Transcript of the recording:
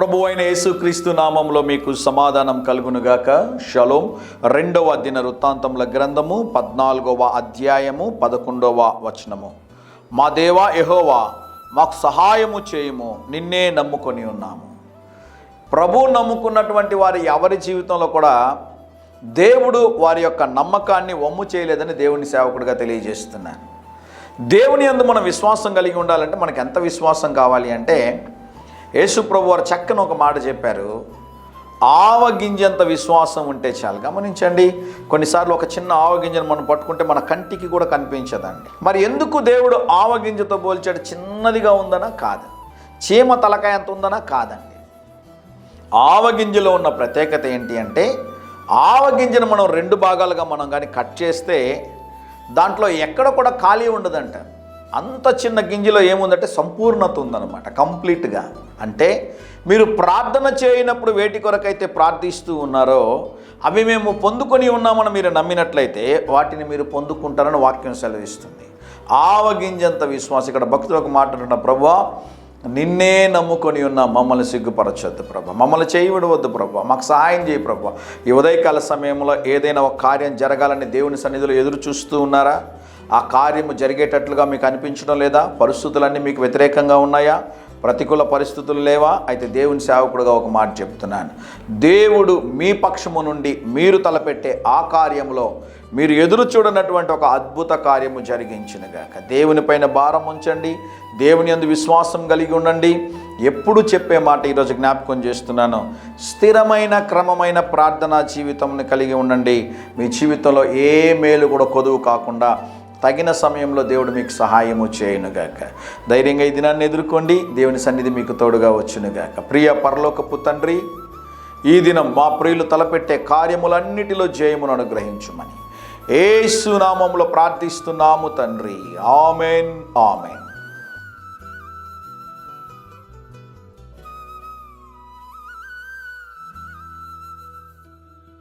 ప్రభు అయిన యేసుక్రీస్తు నామంలో మీకు సమాధానం కలుగునుగాక. షలోం. 2వ దినవృత్తాంతముల గ్రంథము 14వ అధ్యాయము 11వ వచనము. మా దేవా యెహోవా, మాకు సహాయము చేయుము, నిన్నే నమ్ముకొని ఉన్నాము. ప్రభు నమ్ముకున్నటువంటి వారి ఎవరి జీవితంలో కూడా దేవుడు వారి యొక్క నమ్మకాన్ని వమ్ము చేయలేదని దేవుని సేవకుడిగా తెలియజేస్తున్నాను. దేవుని యందు మనం విశ్వాసం కలిగి ఉండాలంటే మనకు ఎంత విశ్వాసం కావాలి అంటే, యేసు ప్రభు వారు చక్కని ఒక మాట చెప్పారు, ఆవగింజంత విశ్వాసం ఉంటే చాలు. గమనించండి, కొన్నిసార్లు ఒక చిన్న ఆవగింజను మనం పట్టుకుంటే మన కంటికి కూడా కనిపించదండి. మరి ఎందుకు దేవుడు ఆవగింజతో పోల్చాడు? చిన్నదిగా ఉందనా? కాదు. చీమ తలకాయ ఎంత ఉందనా? కాదండి. ఆవగింజలో ఉన్న ప్రత్యేకత ఏంటి అంటే, ఆవగింజను మనం 2 భాగాలుగా మనం కానీ కట్ చేస్తే దాంట్లో ఎక్కడ కూడా ఖాళీ ఉండదంట. అంత చిన్న గింజలో ఏముందంటే సంపూర్ణత ఉందన్నమాట, కంప్లీట్గా. అంటే మీరు ప్రార్థన చేయనప్పుడు వేటి కొరకైతే ప్రార్థిస్తూ ఉన్నారో అవి మేము పొందుకొని ఉన్నామని మీరు నమ్మినట్లయితే వాటిని మీరు పొందుకుంటారని వాక్యం సెలవిస్తుంది. ఆవగింజంత విశ్వాసం. ఇక్కడ భక్తులకు మాట్లాడిన, ప్రభువా నిన్నే నమ్ముకొని ఉన్న మమ్మల్ని సిగ్గుపరచొద్దు ప్రభా, మమ్మల్ని చేయవిడవద్దు ప్రభా, మాకు సహాయం చేయి ప్రభా. ఈ ఉదయకాల సమయంలో ఏదైనా ఒక కార్యం జరగాలని దేవుని సన్నిధిలో ఎదురు చూస్తూ ఉన్నారా? ఆ కార్యము జరిగేటట్లుగా మీకు అనిపించడం లేదా? పరిస్థితులన్నీ మీకు వ్యతిరేకంగా ఉన్నాయా? ప్రతికూల పరిస్థితులు లేవా? అయితే దేవుని సేవకుడుగా ఒక మాట చెప్తున్నాను, దేవుడు మీ పక్షము నుండి మీరు తలపెట్టే ఆ కార్యంలో మీరు ఎదురు చూడనటువంటి ఒక అద్భుత కార్యము జరిగించునుగాక. దేవుని పైన భారం ఉంచండి, దేవుని యందు విశ్వాసం కలిగి ఉండండి. ఎప్పుడు చెప్పే మాట ఈరోజు జ్ఞాపకం చేస్తున్నాను, స్థిరమైన క్రమమైన ప్రార్థనా జీవితంని కలిగి ఉండండి. మీ జీవితంలో ఏ మేలు కూడా కొదువు కాకుండా తగిన సమయంలో దేవుడు మీకు సహాయము చేయునుగాక. ధైర్యంగా ఈ దినాన్ని ఎదుర్కోండి. దేవుని సన్నిధి మీకు తోడుగా వచ్చునుగాక. ప్రియ పరలోకపు తండ్రి, ఈ దినం మా ప్రియులు తలపెట్టే కార్యములన్నిటిలో జయమును అనుగ్రహించుమని యేసు నామములో ప్రార్థిస్తున్నాము తండ్రి. Amen, amen.